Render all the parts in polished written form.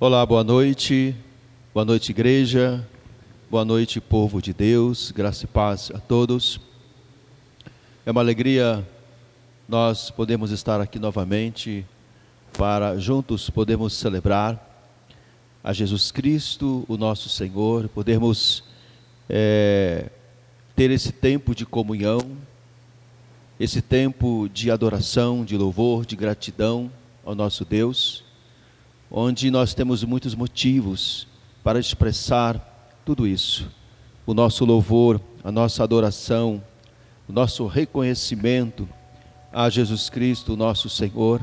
Olá, boa noite, igreja, boa noite, povo de Deus, graça e paz a todos. É uma alegria nós podemos estar aqui novamente para juntos podermos celebrar a Jesus Cristo, o nosso Senhor, podermos ter esse tempo de comunhão, esse tempo de adoração, de louvor, de gratidão ao nosso Deus, onde nós temos muitos motivos para expressar tudo isso. O nosso louvor, a nossa adoração, o nosso reconhecimento a Jesus Cristo, nosso Senhor,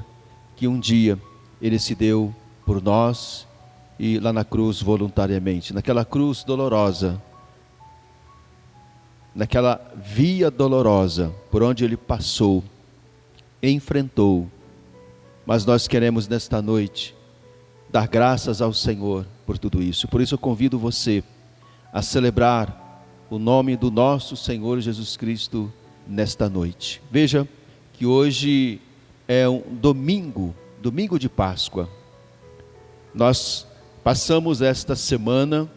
que um dia Ele se deu por nós e lá na cruz voluntariamente, naquela cruz dolorosa, naquela via dolorosa por onde Ele passou, enfrentou. Mas nós queremos nesta noite dar graças ao Senhor por tudo isso. Por isso eu convido você a celebrar o nome do nosso Senhor Jesus Cristo nesta noite. Veja que hoje é um domingo de Páscoa. Nós passamos esta semana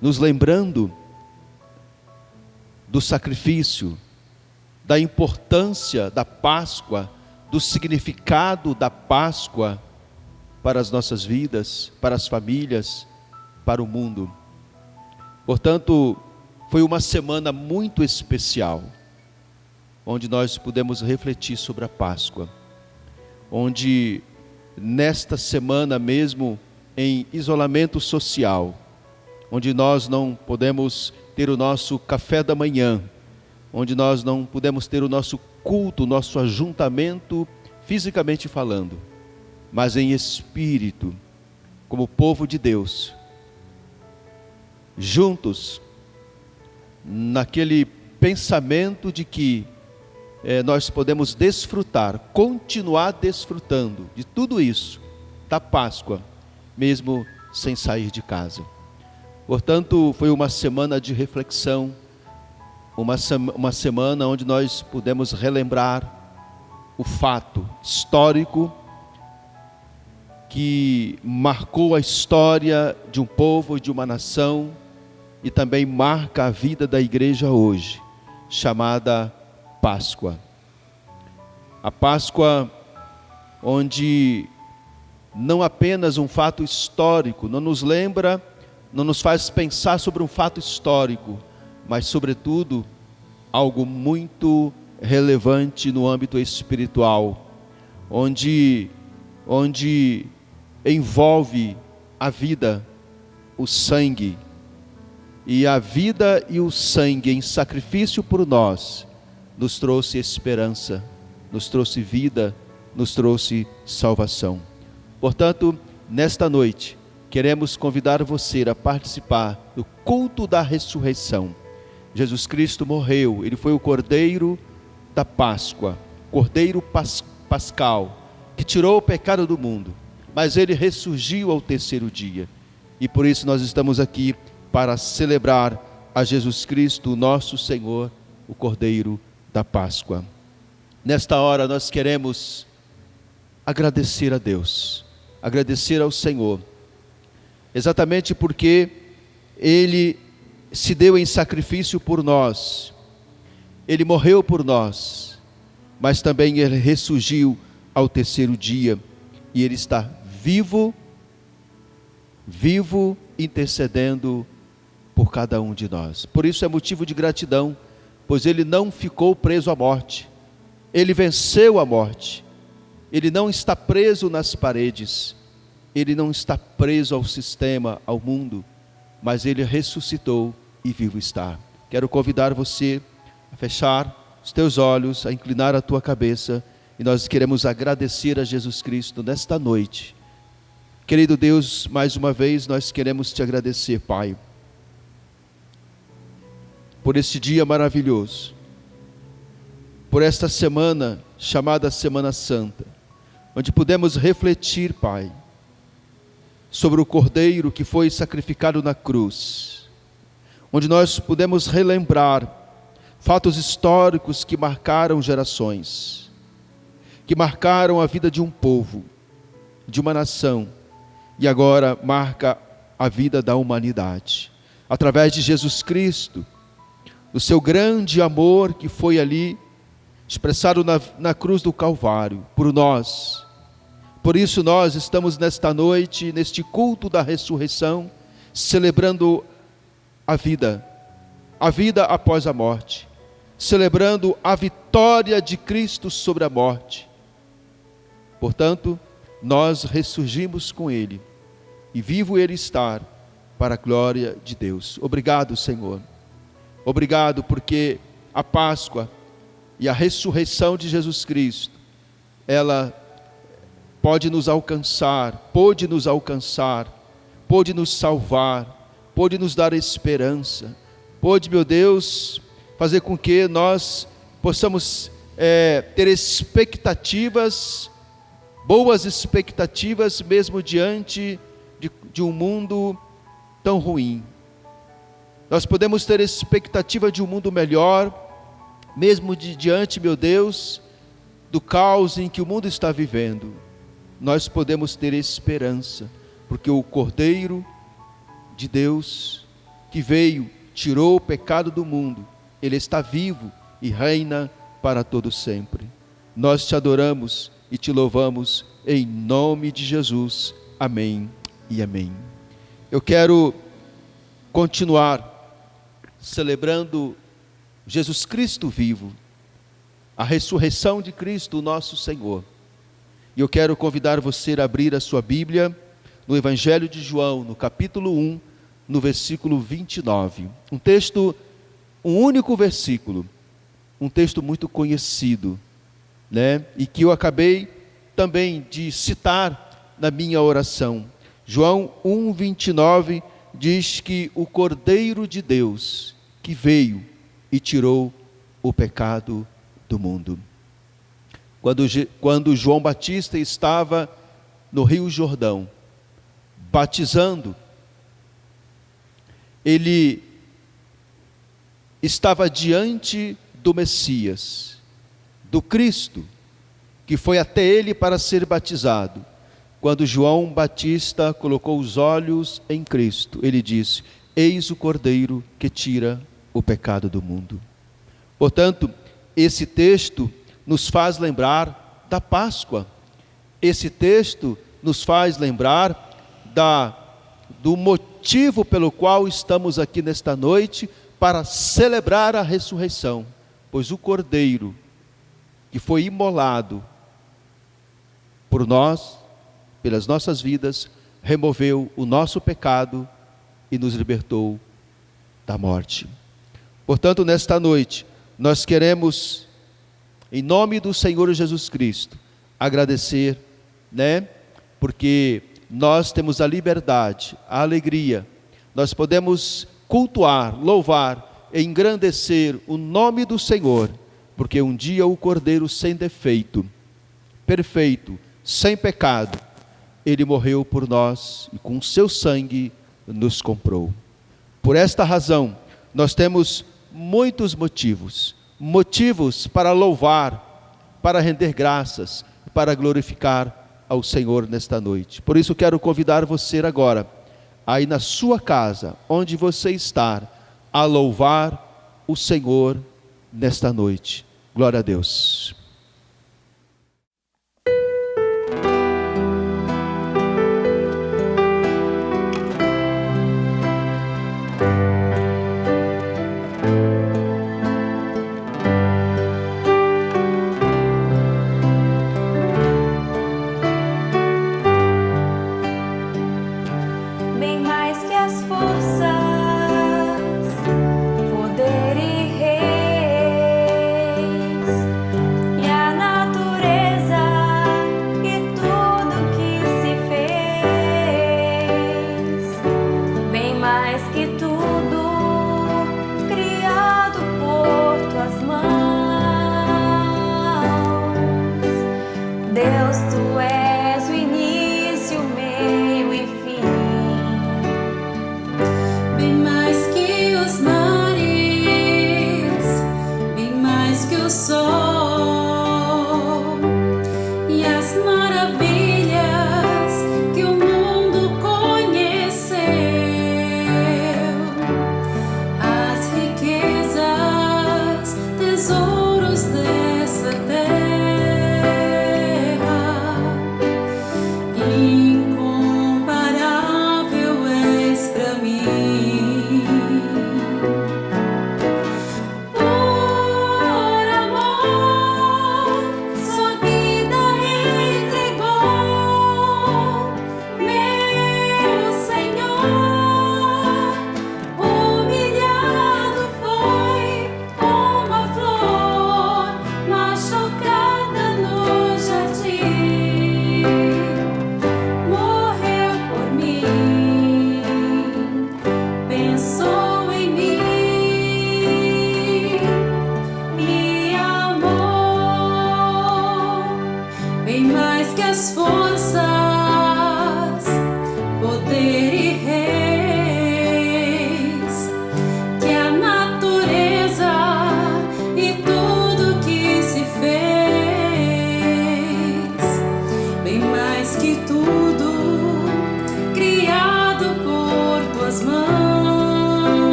nos lembrando do sacrifício, da importância da Páscoa, do significado da Páscoa para as nossas vidas, para as famílias, para o mundo. Portanto, foi uma semana muito especial, onde nós pudemos refletir sobre a Páscoa, onde nesta semana mesmo, em isolamento social, onde nós não podemos ter o nosso café da manhã, onde nós não podemos ter o nosso culto, o nosso ajuntamento, fisicamente falando, mas em espírito, como povo de Deus, juntos, naquele pensamento de que nós podemos desfrutar, continuar desfrutando de tudo isso, da Páscoa, mesmo sem sair de casa. Portanto, foi uma semana de reflexão, uma semana onde nós pudemos relembrar o fato histórico que marcou a história de um povo e de uma nação e também marca a vida da igreja hoje, chamada Páscoa. A Páscoa onde não apenas um fato histórico, não nos lembra, não nos faz pensar sobre um fato histórico, mas sobretudo algo muito relevante no âmbito espiritual, onde envolve a vida, o sangue, e a vida e o sangue em sacrifício por nós, nos trouxe esperança, nos trouxe vida, nos trouxe salvação. Portanto, nesta noite, queremos convidar você a participar do culto da ressurreição. Jesus Cristo morreu, Ele foi o Cordeiro da Páscoa, Cordeiro Pascal, que tirou o pecado do mundo, mas Ele ressurgiu ao terceiro dia, e por isso nós estamos aqui para celebrar a Jesus Cristo, nosso Senhor, o Cordeiro da Páscoa. Nesta hora nós queremos agradecer a Deus, agradecer ao Senhor, exatamente porque Ele se deu em sacrifício por nós, Ele morreu por nós, mas também Ele ressurgiu ao terceiro dia, e Ele está vivo, intercedendo por cada um de nós. Por isso é motivo de gratidão, pois Ele não ficou preso à morte, Ele venceu a morte, Ele não está preso nas paredes, Ele não está preso ao sistema, ao mundo, mas Ele ressuscitou e vivo está. Quero convidar você a fechar os teus olhos, a inclinar a tua cabeça, e nós queremos agradecer a Jesus Cristo nesta noite. Querido Deus, mais uma vez nós queremos te agradecer, Pai, por este dia maravilhoso, por esta semana chamada Semana Santa, onde pudemos refletir, Pai, sobre o Cordeiro que foi sacrificado na cruz, onde nós podemos relembrar fatos históricos que marcaram gerações, que marcaram a vida de um povo, de uma nação, e agora marca a vida da humanidade. Através de Jesus Cristo, do seu grande amor que foi ali expressado na cruz do Calvário, por nós. Por isso nós estamos nesta noite, neste culto da ressurreição, celebrando a vida após a morte, celebrando a vitória de Cristo sobre a morte. Portanto, nós ressurgimos com Ele, e vivo Ele estar para a glória de Deus. Obrigado, Senhor. Obrigado porque a Páscoa e a ressurreição de Jesus Cristo, ela pode nos alcançar, pôde nos salvar, pôde nos dar esperança, pôde, meu Deus, fazer com que nós possamos ter expectativas, boas expectativas, mesmo diante de um mundo tão ruim. Nós podemos ter expectativa de um mundo melhor, mesmo diante, meu Deus, do caos em que o mundo está vivendo. Nós podemos ter esperança, porque o Cordeiro de Deus, que veio, tirou o pecado do mundo, Ele está vivo e reina para todo sempre. Nós te adoramos e te louvamos em nome de Jesus. Amém e amém. Eu quero continuar celebrando Jesus Cristo vivo, a ressurreição de Cristo, nosso Senhor. E eu quero convidar você a abrir a sua Bíblia no Evangelho de João, no capítulo 1, no versículo 29. Um único versículo, um texto muito conhecido, né? E que eu acabei também de citar na minha oração. João 1, 29 diz que o Cordeiro de Deus que veio e tirou o pecado do mundo. Quando João Batista estava no Rio Jordão, batizando, ele estava diante do Messias, do Cristo, que foi até ele para ser batizado. Quando João Batista colocou os olhos em Cristo, ele disse: eis o Cordeiro que tira o pecado do mundo. Portanto, esse texto nos faz lembrar da Páscoa. Esse texto nos faz lembrar do motivo pelo qual estamos aqui nesta noite, para celebrar a ressurreição. Pois o Cordeiro que foi imolado por nós, pelas nossas vidas, removeu o nosso pecado e nos libertou da morte. Portanto, nesta noite, nós queremos, em nome do Senhor Jesus Cristo, agradecer, porque nós temos a liberdade, a alegria, nós podemos cultuar, louvar, engrandecer o nome do Senhor, porque um dia o Cordeiro sem defeito, perfeito, sem pecado, Ele morreu por nós e com o seu sangue nos comprou. Por esta razão, nós temos muitos motivos para louvar, para render graças, para glorificar ao Senhor nesta noite. Por isso quero convidar você agora, aí na sua casa, onde você está, a louvar o Senhor nesta noite. Glória a Deus. E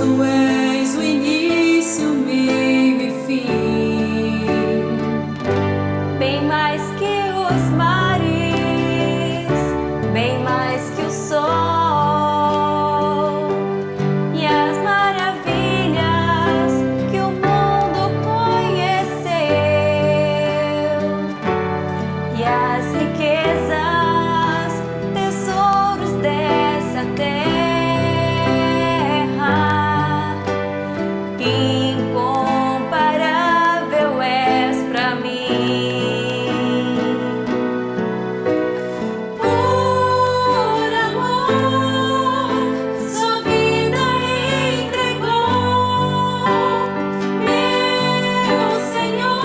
Tu és o início, meio e fim. Bem mais que os mares, bem mais que o sol e as maravilhas que o mundo conheceu e as riquezas, tesouros dessa terra. Incomparável és pra mim. Por amor, sua vida entregou, meu Senhor.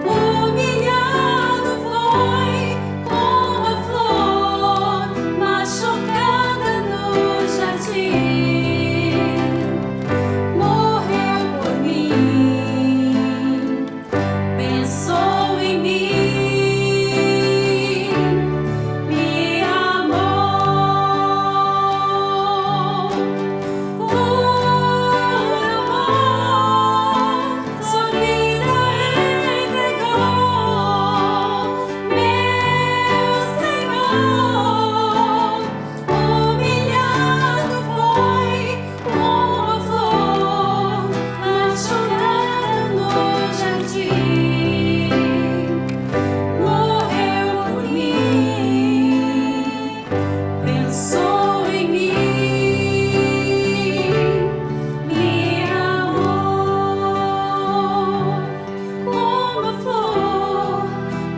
Humilhado foi como a flor machucada no jardim. Morreu por mim, pensou em mim, me amou. Por amor, sua vida entregou, meu Senhor. Humilhado foi como a flor machucada no jardim. Morreu por mim, pensou em mim, me amou. Como a flor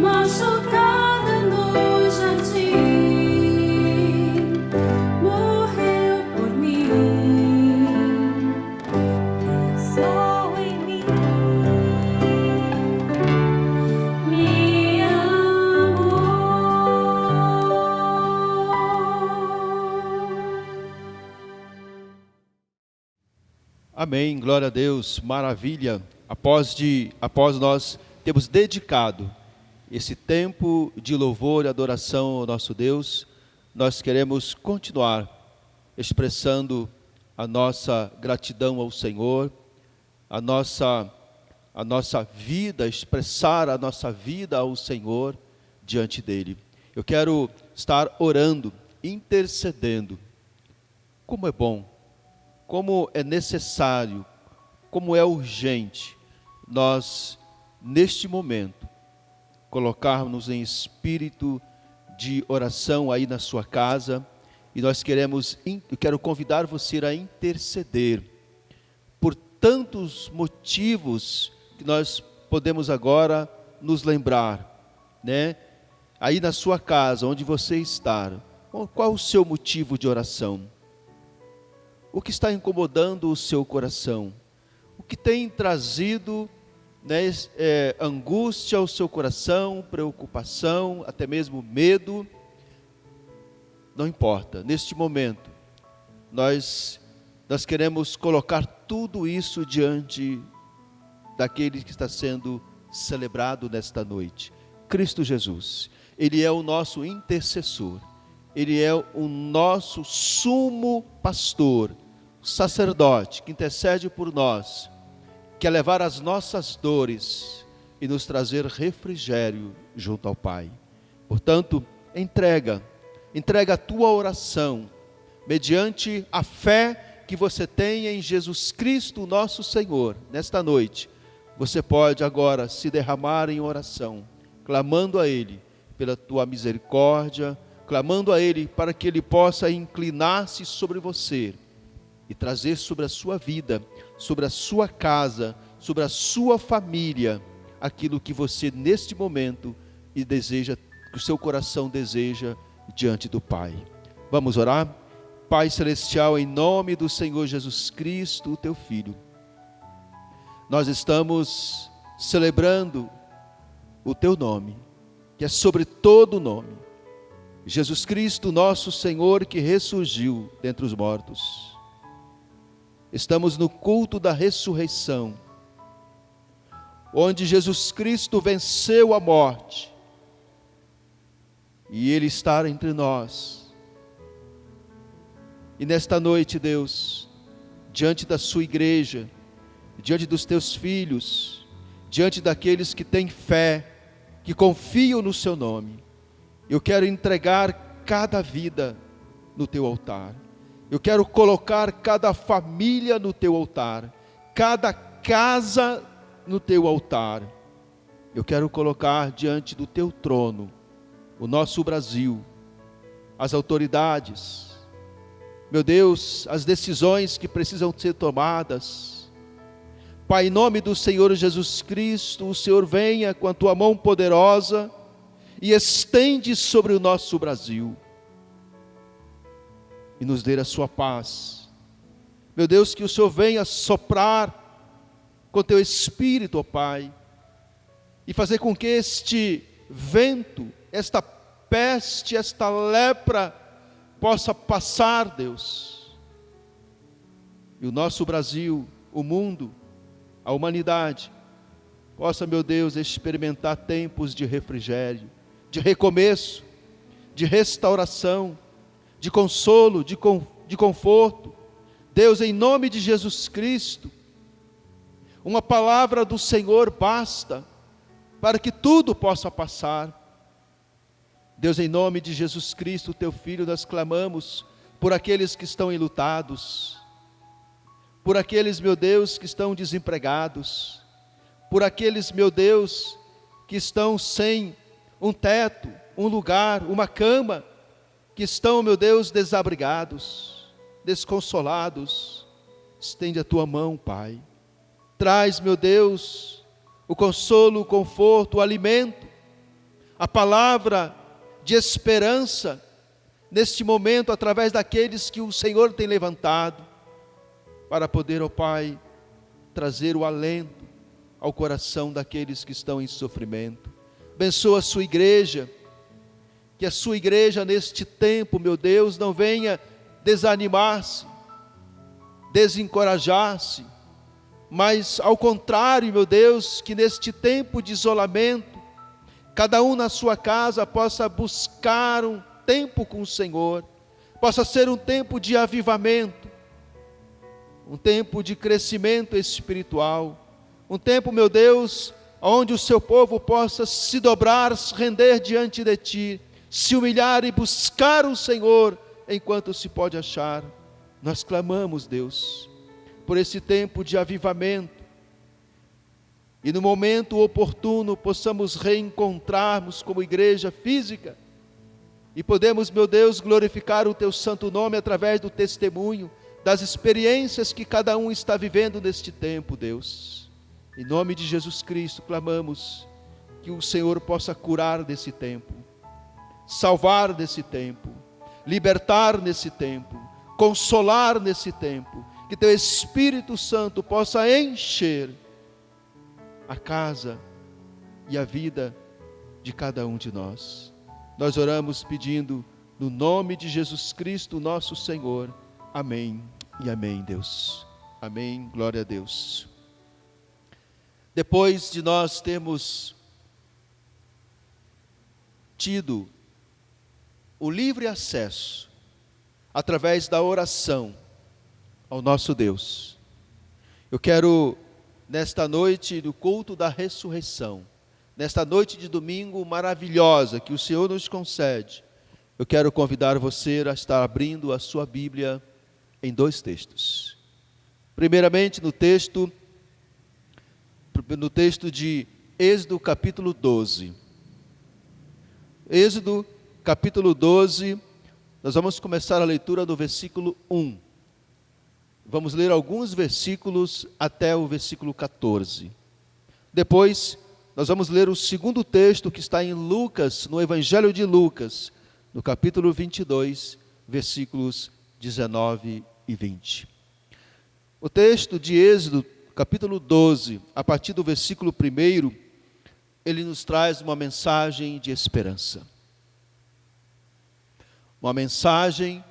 machucada no jardim. Morreu por mim, pensou em mim, me amou. Amém, glória a Deus, maravilha. Após nós termos dedicado esse tempo de louvor e adoração ao nosso Deus, nós queremos continuar expressando a nossa gratidão ao Senhor, a nossa vida, expressar a nossa vida ao Senhor diante dEle. Eu quero estar orando, intercedendo. Como é bom, como é necessário, como é urgente nós, neste momento, colocarmos em espírito de oração aí na sua casa, e eu quero convidar você a interceder por tantos motivos que nós podemos agora nos lembrar, né? Aí na sua casa, onde você está, qual o seu motivo de oração? O que está incomodando o seu coração? O que tem trazido, né, angústia ao seu coração, preocupação, até mesmo medo? Não importa, neste momento, nós queremos colocar tudo isso diante daquele que está sendo celebrado nesta noite. Cristo Jesus, Ele é o nosso intercessor, Ele é o nosso sumo pastor, sacerdote que intercede por nós, quer levar as nossas dores e nos trazer refrigério junto ao Pai. Portanto, entrega a tua oração, mediante a fé que você tem em Jesus Cristo, nosso Senhor. Nesta noite, você pode agora se derramar em oração, clamando a Ele pela tua misericórdia, clamando a Ele para que Ele possa inclinar-se sobre você e trazer sobre a sua vida, sobre a sua casa, sobre a sua família, aquilo que você neste momento e deseja, que o seu coração deseja diante do Pai. Vamos orar? Pai Celestial, em nome do Senhor Jesus Cristo, o Teu Filho, nós estamos celebrando o Teu nome, que é sobre todo nome, Jesus Cristo, nosso Senhor, que ressurgiu dentre os mortos. Estamos no culto da ressurreição, onde Jesus Cristo venceu a morte, e Ele está entre nós, E nesta noite, Deus, diante da sua igreja, diante dos teus filhos, diante daqueles que têm fé, que confiam no seu nome, eu quero entregar cada vida no teu altar. Eu quero colocar cada família no teu altar, cada casa no teu altar. Eu quero colocar diante do teu trono o nosso Brasil, as autoridades, meu Deus, as decisões que precisam ser tomadas. Pai, em nome do Senhor Jesus Cristo, o Senhor venha com a tua mão poderosa e estende sobre o nosso Brasil e nos dê a sua paz. Meu Deus, que o Senhor venha soprar com teu Espírito, ó Pai, e fazer com que este vento, esta peste, esta lepra possa passar, Deus. E o nosso Brasil, o mundo, a humanidade, possa, meu Deus, experimentar tempos de refrigério, de recomeço, de restauração, de consolo, de conforto. Deus, em nome de Jesus Cristo, uma palavra do Senhor basta para que tudo possa passar. Deus, em nome de Jesus Cristo, teu Filho, nós clamamos por aqueles que estão enlutados, por aqueles, meu Deus, que estão desempregados, por aqueles, meu Deus, que estão sem um teto, um lugar, uma cama, que estão, meu Deus, desabrigados, desconsolados. Estende a tua mão, Pai. Traz, meu Deus, o consolo, o conforto, o alimento, a palavra de esperança, neste momento, através daqueles que o Senhor tem levantado, para poder, ó Pai, trazer o alento ao coração daqueles que estão em sofrimento. Abençoa a sua igreja, que a sua igreja neste tempo, meu Deus, não venha desanimar-se, desencorajar-se, mas ao contrário, meu Deus, que neste tempo de isolamento, cada um na sua casa possa buscar um tempo com o Senhor, possa ser um tempo de avivamento, um tempo de crescimento espiritual, um tempo, meu Deus, onde o seu povo possa se dobrar, se render diante de Ti, se humilhar e buscar o Senhor enquanto se pode achar. Nós clamamos, Deus, por esse tempo de avivamento, e no momento oportuno possamos reencontrarmos como igreja física, e podemos, meu Deus, glorificar o Teu santo nome através do testemunho, das experiências que cada um está vivendo neste tempo, Deus. Em nome de Jesus Cristo, clamamos que o Senhor possa curar desse tempo, salvar nesse tempo, libertar nesse tempo, consolar nesse tempo, que Teu Espírito Santo possa encher a casa e a vida de cada um de nós. Nós oramos pedindo no nome de Jesus Cristo, nosso Senhor. Amém e amém, Deus. Amém, glória a Deus. Depois de nós termos tido o livre acesso, através da oração, ao nosso Deus, eu quero, nesta noite do culto da ressurreição, nesta noite de domingo maravilhosa que o Senhor nos concede, eu quero convidar você a estar abrindo a sua Bíblia em dois textos. Primeiramente no texto de Êxodo capítulo 12. Êxodo capítulo 12, nós vamos começar a leitura do versículo 1. Vamos ler alguns versículos até o versículo 14. Depois, nós vamos ler o segundo texto que está em Lucas, no Evangelho de Lucas, no capítulo 22, versículos 19 e 20. O texto de Êxodo, capítulo 12, a partir do versículo 1, ele nos traz uma mensagem de esperança. Uma mensagem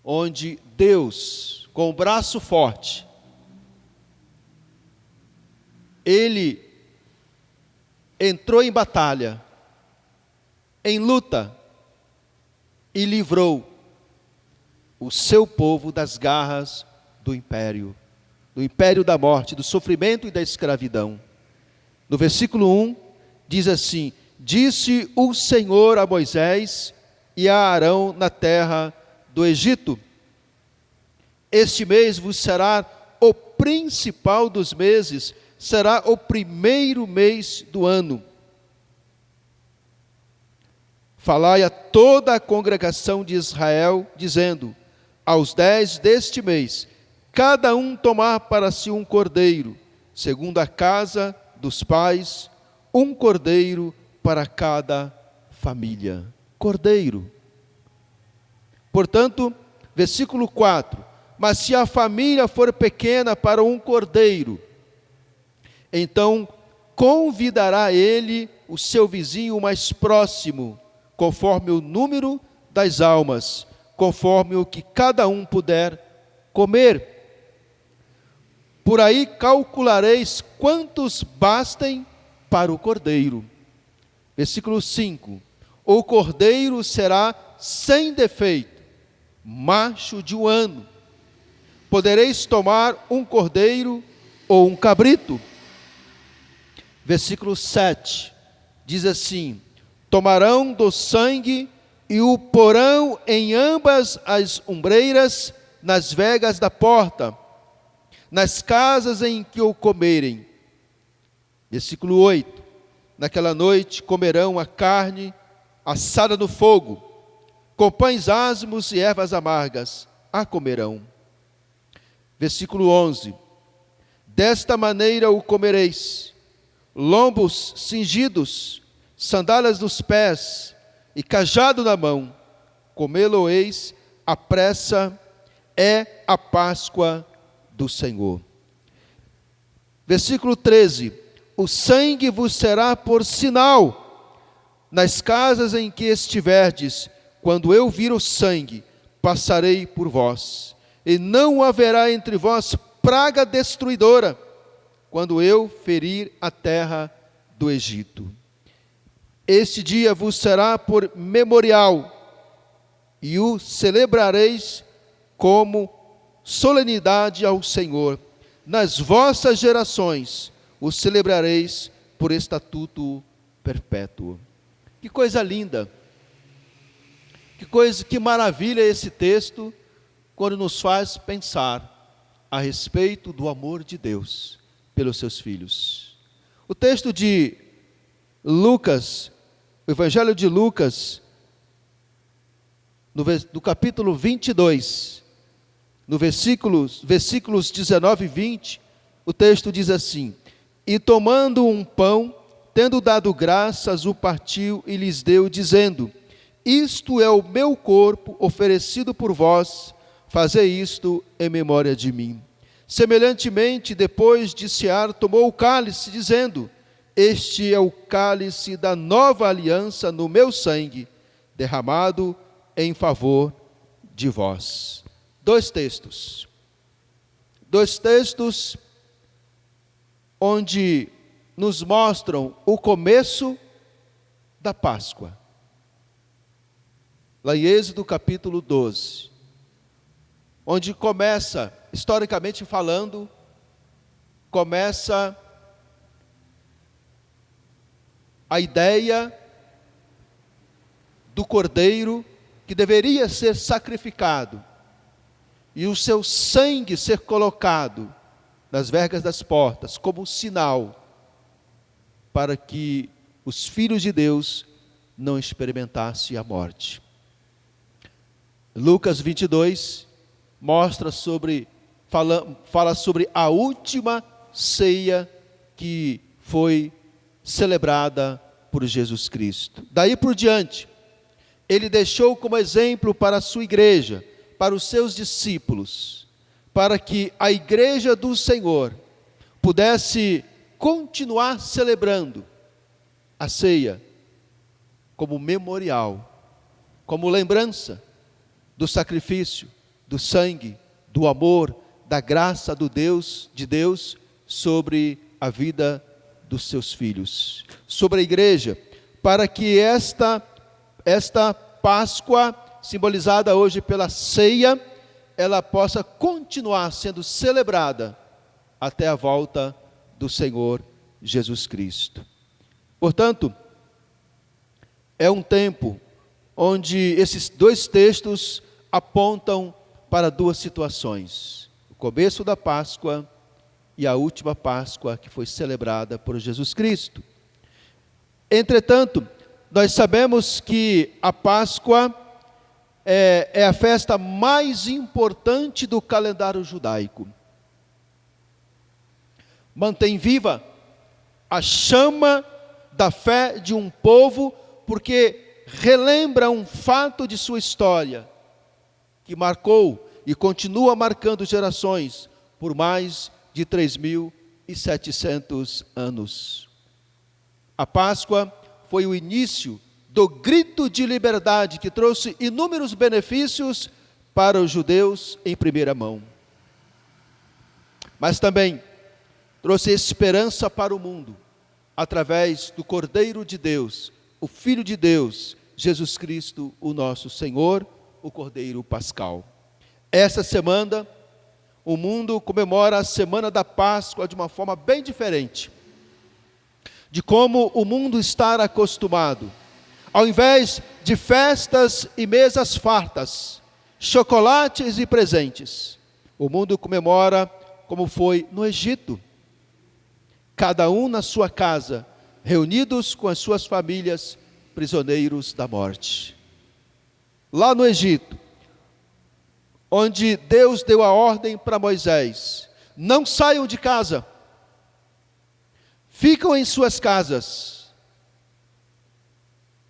onde Deus, com o braço forte, Ele entrou em batalha, em luta, e livrou o seu povo das garras do império da morte, do sofrimento e da escravidão. No versículo 1, diz assim: disse o Senhor a Moisés e a Arão na terra do Egito: este mês vos será o principal dos meses, será o primeiro mês do ano. Falai a toda a congregação de Israel, dizendo: aos 10 deste mês, cada um tomar para si um cordeiro, segundo a casa dos pais, um cordeiro para cada família. Cordeiro. Portanto, versículo 4: mas se a família for pequena para um cordeiro, então convidará ele o seu vizinho mais próximo, conforme o número das almas, conforme o que cada um puder comer. Por aí calculareis quantos bastem para o cordeiro. Versículo 5: o cordeiro será sem defeito, macho de um ano. Podereis tomar um cordeiro ou um cabrito. Versículo 7 diz assim: tomarão do sangue e o porão em ambas as ombreiras, nas vegas da porta, nas casas em que o comerem. Versículo 8: naquela noite comerão a carne assada no fogo, com pães asmos e ervas amargas a comerão. Versículo 11: desta maneira o comereis: lombos cingidos, sandálias nos pés e cajado na mão, comê-lo-eis à pressa, é a Páscoa do Senhor. Versículo 13: o sangue vos será por sinal nas casas em que estiverdes. Quando eu vir o sangue, passarei por vós, e não haverá entre vós praga destruidora, quando eu ferir a terra do Egito. Este dia vos será por memorial, e o celebrareis como solenidade ao Senhor. Nas vossas gerações o celebrareis por estatuto perpétuo. Que coisa linda! Que maravilha esse texto, quando nos faz pensar a respeito do amor de Deus pelos seus filhos. O texto de Lucas, o Evangelho de Lucas, no capítulo 22, no versículos 19 e 20, o texto diz assim: e tomando um pão, tendo dado graças, o partiu e lhes deu, dizendo: isto é o meu corpo oferecido por vós, fazei isto em memória de mim. Semelhantemente, depois de cear, tomou o cálice, dizendo: este é o cálice da nova aliança no meu sangue, derramado em favor de vós. Dois textos onde nos mostram o começo da Páscoa. Lá em Êxodo capítulo 12, onde começa, historicamente falando, começa a ideia do cordeiro que deveria ser sacrificado e o seu sangue ser colocado nas vergas das portas como sinal para que os filhos de Deus não experimentassem a morte. Lucas 22 fala sobre a última ceia que foi celebrada por Jesus Cristo. Daí por diante, ele deixou como exemplo para a sua igreja, para os seus discípulos, para que a igreja do Senhor pudesse continuar celebrando a ceia como memorial, como lembrança do sacrifício, do sangue, do amor, da graça de Deus sobre a vida dos seus filhos, sobre a igreja, para que esta Páscoa, simbolizada hoje pela ceia, ela possa continuar sendo celebrada até a volta do Senhor Jesus Cristo. Portanto, é um tempo onde esses dois textos apontam para duas situações: o começo da Páscoa e a última Páscoa que foi celebrada por Jesus Cristo. Entretanto, nós sabemos que a Páscoa é a festa mais importante do calendário judaico. Mantém viva a chama da fé de um povo, porque relembra um fato de sua história, que marcou e continua marcando gerações por mais de 3.700 anos. A Páscoa foi o início do grito de liberdade que trouxe inúmeros benefícios para os judeus em primeira mão. Mas também trouxe esperança para o mundo, através do Cordeiro de Deus, o Filho de Deus, Jesus Cristo, o nosso Senhor, o Cordeiro Pascal. Essa semana, o mundo comemora a Semana da Páscoa de uma forma bem diferente de como o mundo está acostumado. Ao invés de festas e mesas fartas, chocolates e presentes, o mundo comemora como foi no Egito. Cada um na sua casa, reunidos com as suas famílias, prisioneiros da morte. Lá no Egito, onde Deus deu a ordem para Moisés: não saiam de casa, ficam em suas casas,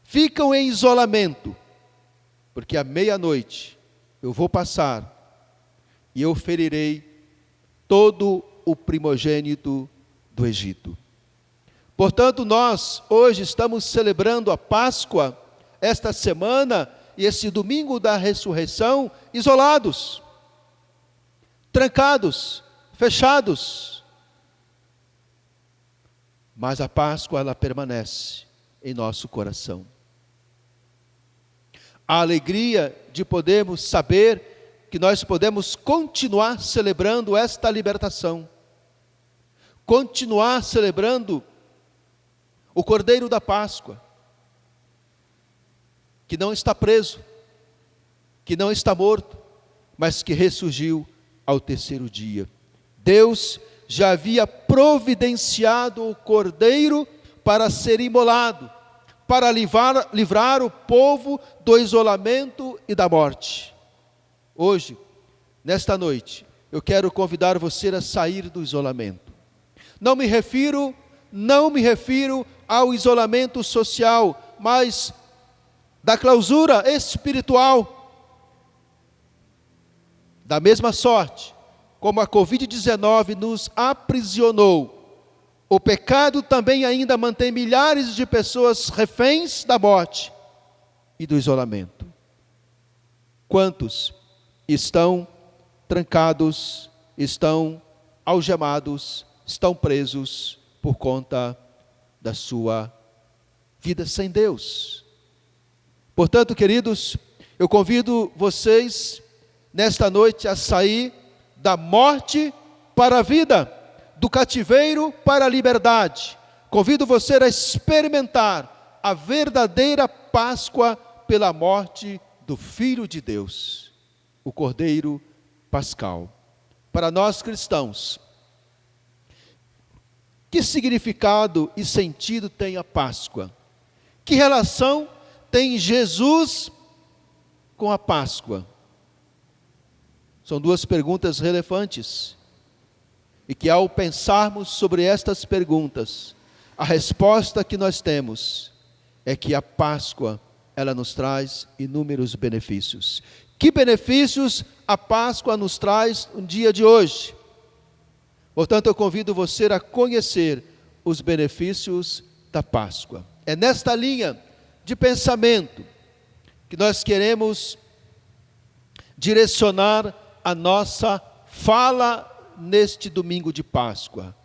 ficam em isolamento, porque à meia-noite eu vou passar e eu ferirei todo o primogênito do Egito. Portanto, nós hoje estamos celebrando a Páscoa, esta semana e esse domingo da ressurreição, isolados, trancados, fechados. Mas a Páscoa, ela permanece em nosso coração. A alegria de podermos saber que nós podemos continuar celebrando esta libertação, continuar celebrando o Cordeiro da Páscoa, que não está preso, que não está morto, mas que ressurgiu ao terceiro dia. Deus já havia providenciado o Cordeiro para ser imolado, para livrar o povo do isolamento e da morte. Hoje, nesta noite, eu quero convidar você a sair do isolamento. Não me refiro ao isolamento social, mas da clausura espiritual. Da mesma sorte, como a Covid-19 nos aprisionou, o pecado também ainda mantém milhares de pessoas reféns da morte e do isolamento. Quantos estão trancados, estão algemados, estão presos por conta da sua vida sem Deus? Portanto, queridos, eu convido vocês nesta noite a sair da morte para a vida, do cativeiro para a liberdade. Convido você a experimentar a verdadeira Páscoa pela morte do Filho de Deus, o Cordeiro Pascal. Para nós cristãos, que significado e sentido tem a Páscoa? Que relação tem Jesus com a Páscoa? São duas perguntas relevantes, e que ao pensarmos sobre estas perguntas, a resposta que nós temos é que a Páscoa, ela nos traz inúmeros benefícios. Que benefícios a Páscoa nos traz no dia de hoje? Portanto, eu convido você a conhecer os benefícios da Páscoa. É nesta linha de pensamento que nós queremos direcionar a nossa fala neste domingo de Páscoa.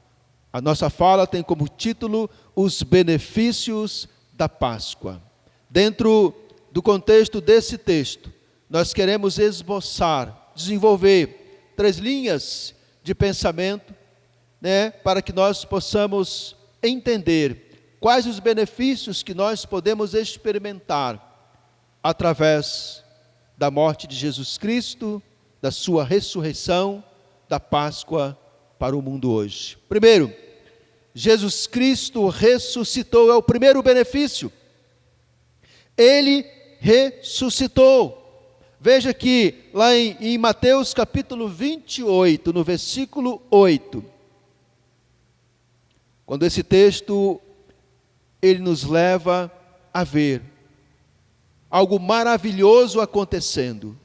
A nossa fala tem como título os benefícios da Páscoa. Dentro do contexto desse texto, nós queremos esboçar desenvolver 3 linhas de pensamento, né, para que nós possamos entender quais os benefícios que nós podemos experimentar através da morte de Jesus Cristo, da sua ressurreição, da Páscoa para o mundo hoje. Primeiro, Jesus Cristo ressuscitou, é o primeiro benefício. Ele ressuscitou. Veja que lá em Mateus capítulo 28, no versículo 8, quando esse texto, ele nos leva a ver algo maravilhoso acontecendo.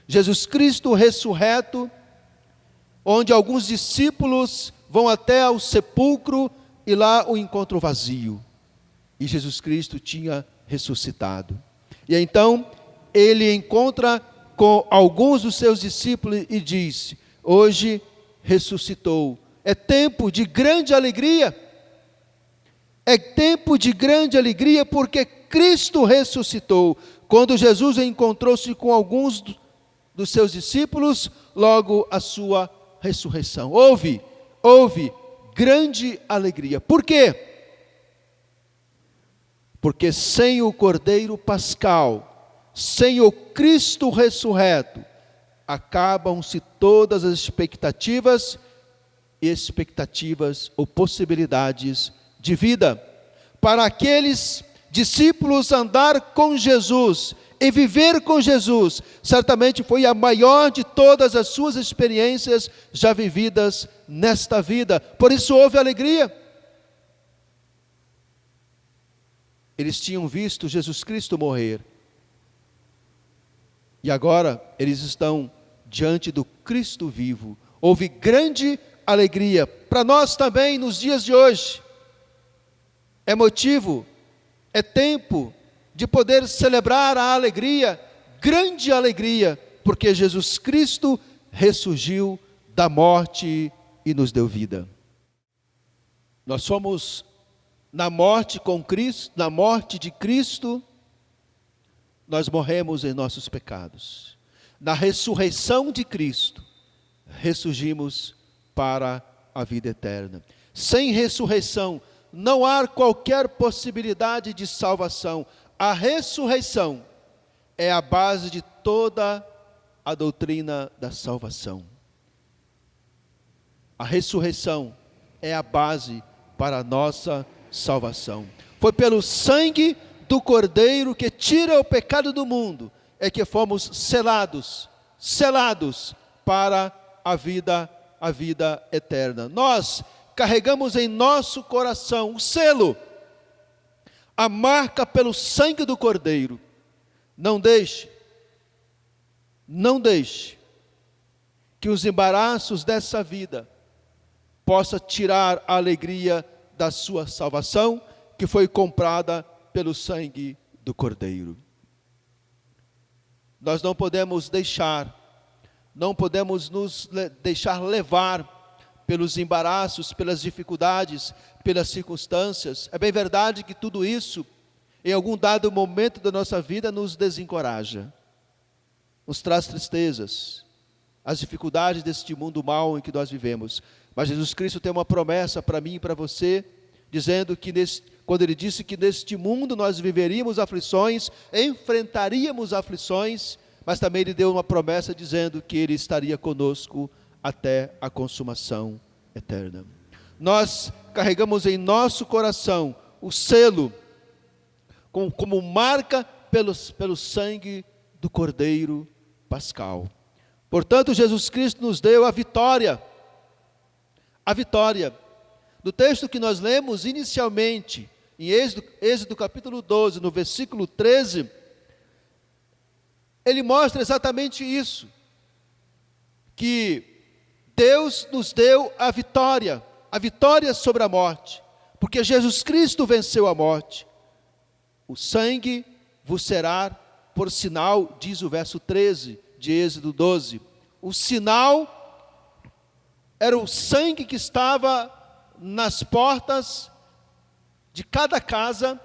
Jesus Cristo ressurreto, onde alguns discípulos vão até ao sepulcro e lá o encontram vazio. E Jesus Cristo tinha ressuscitado. E então ele encontra com alguns dos seus discípulos e diz: hoje ressuscitou. É tempo de grande alegria. É tempo de grande alegria porque Cristo ressuscitou. Quando Jesus encontrou-se com alguns dos seus discípulos, logo a sua ressurreição. Houve grande alegria. Por quê? Porque sem o Cordeiro Pascal, sem o Cristo ressurreto, acabam-se todas as expectativas ou possibilidades de vida. Para aqueles discípulos, andar com Jesus e viver com Jesus, certamente foi a maior de todas as suas experiências já vividas nesta vida. Por isso houve alegria. Eles tinham visto Jesus Cristo morrer. E agora eles estão diante do Cristo vivo. Houve grande alegria. Para nós também, nos dias de hoje, é motivo, é tempo de poder celebrar a alegria, grande alegria, porque Jesus Cristo ressurgiu da morte e nos deu vida. Nós somos na morte com Cristo, na morte de Cristo, nós morremos em nossos pecados. Na ressurreição de Cristo, ressurgimos para a vida eterna. Sem ressurreição, não há qualquer possibilidade de salvação. A ressurreição é a base de toda a doutrina da salvação. A ressurreição é a base para a nossa salvação. Foi pelo sangue do Cordeiro que tira o pecado do mundo, é que fomos selados para a vida eterna. Nós carregamos em nosso coração o selo, a marca pelo sangue do Cordeiro. Não deixe que os embaraços dessa vida possa tirar a alegria da sua salvação, que foi comprada pelo sangue do Cordeiro. Nós não podemos nos deixar levar pelos embaraços, pelas dificuldades, pelas circunstâncias. É bem verdade que tudo isso, em algum dado momento da nossa vida, nos desencoraja, nos traz tristezas, as dificuldades deste mundo mau em que nós vivemos. Mas Jesus Cristo tem uma promessa para mim e para você, dizendo que quando Ele disse que neste mundo nós viveríamos aflições, enfrentaríamos aflições, mas também Ele deu uma promessa dizendo que Ele estaria conosco até a consumação eterna. Nós carregamos em nosso coração o selo, como marca pelo sangue do Cordeiro Pascal. Portanto, Jesus Cristo nos deu a vitória. A vitória. Do texto que nós lemos inicialmente, em Êxodo capítulo 12, no versículo 13, ele mostra exatamente isso, que Deus nos deu a vitória sobre a morte, porque Jesus Cristo venceu a morte. O sangue vos será por sinal, diz o verso 13 de Êxodo 12. O sinal era o sangue que estava nas portas de cada casa,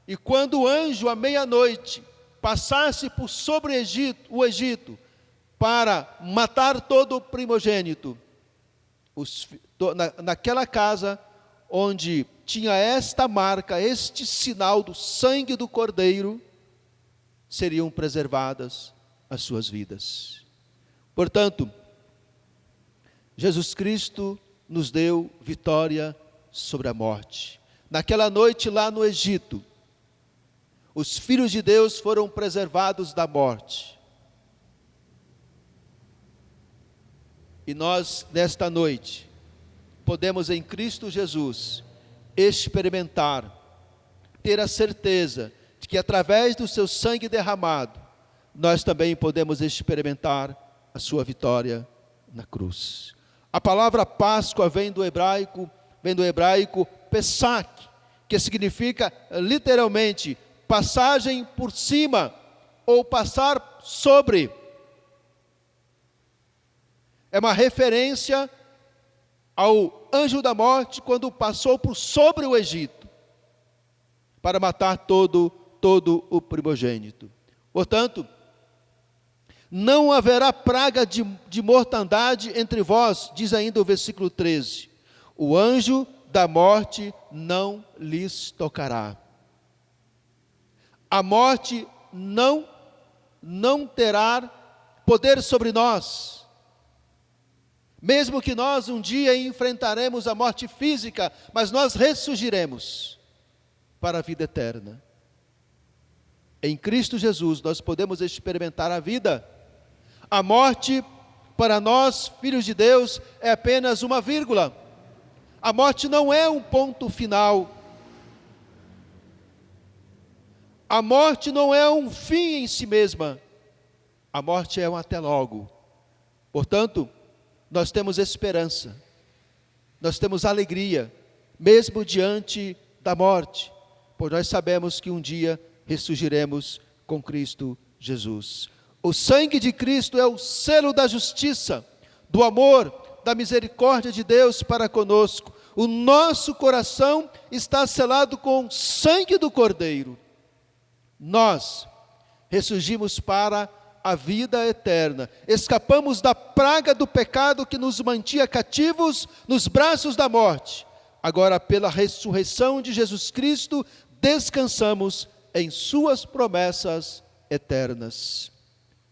e quando o anjo à meia-noite passasse por sobre o Egito, para matar todo o primogênito, naquela casa onde tinha esta marca, este sinal do sangue do Cordeiro, seriam preservadas as suas vidas. Portanto, Jesus Cristo nos deu vitória sobre a morte. Naquela noite lá no Egito, os filhos de Deus foram preservados da morte. E nós, nesta noite, podemos em Cristo Jesus experimentar, ter a certeza de que através do seu sangue derramado, nós também podemos experimentar a sua vitória na cruz. A palavra Páscoa vem do hebraico Pesach, que significa literalmente passagem por cima ou passar sobre. É uma referência ao anjo da morte quando passou por sobre o Egito para matar todo o primogênito. Portanto, não haverá praga de mortandade entre vós, diz ainda o versículo 13. O anjo da morte não lhes tocará. A morte não terá poder sobre nós. Mesmo que nós um dia enfrentaremos a morte física, mas nós ressurgiremos para a vida eterna. Em Cristo Jesus nós podemos experimentar a vida. A morte, para nós, filhos de Deus, é apenas uma vírgula. A morte não é um ponto final. A morte não é um fim em si mesma. A morte é um até logo. Portanto, nós temos esperança, nós temos alegria, mesmo diante da morte, pois nós sabemos que um dia ressurgiremos com Cristo Jesus. O sangue de Cristo é o selo da justiça, do amor, da misericórdia de Deus para conosco. O nosso coração está selado com o sangue do Cordeiro. Nós ressurgimos para a vida eterna. Escapamos da praga do pecado que nos mantinha cativos nos braços da morte. Agora, pela ressurreição de Jesus Cristo, descansamos em suas promessas eternas.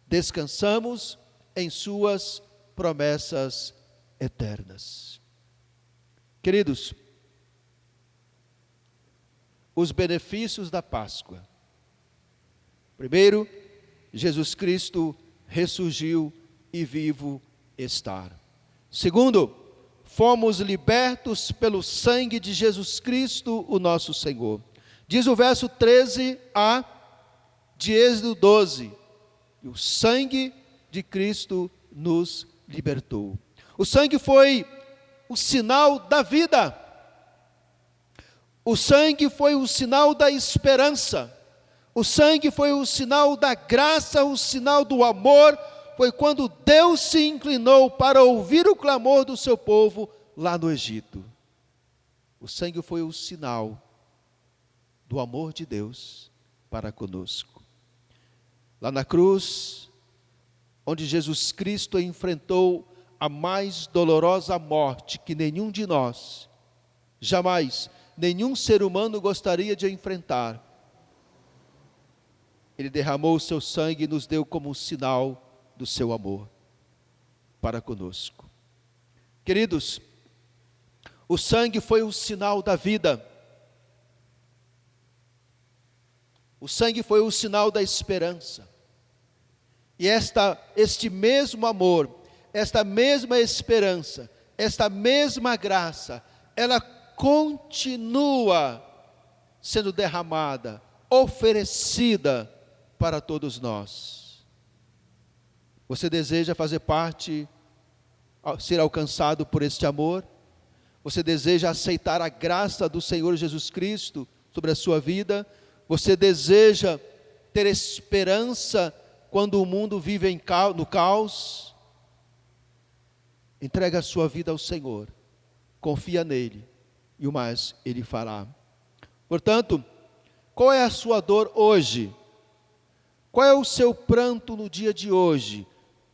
Descansamos em suas promessas eternas. Queridos, os benefícios da Páscoa. Primeiro, Jesus Cristo ressurgiu e vivo está. Segundo, fomos libertos pelo sangue de Jesus Cristo, o nosso Senhor. Diz o verso 13a de Êxodo 12, e o sangue de Cristo nos libertou. O sangue foi o sinal da vida. O sangue foi o sinal da esperança. O sangue foi o sinal da graça, o sinal do amor. Foi quando Deus se inclinou para ouvir o clamor do seu povo lá no Egito. O sangue foi o sinal do amor de Deus para conosco. Lá na cruz, onde Jesus Cristo enfrentou a mais dolorosa morte que nenhum de nós, jamais, nenhum ser humano gostaria de enfrentar. Ele derramou o seu sangue e nos deu como um sinal do seu amor para conosco. Queridos, o sangue foi o sinal da vida. O sangue foi o sinal da esperança. E este mesmo amor, esta mesma esperança, esta mesma graça, ela continua sendo derramada, oferecida para todos nós. Você deseja fazer parte, ser alcançado por este amor? Você deseja aceitar a graça do Senhor Jesus Cristo sobre a sua vida? Você deseja ter esperança quando o mundo vive no caos? Entrega a sua vida ao Senhor, confia nele, e o mais Ele fará. Portanto, qual é a sua dor hoje? Qual é o seu pranto no dia de hoje?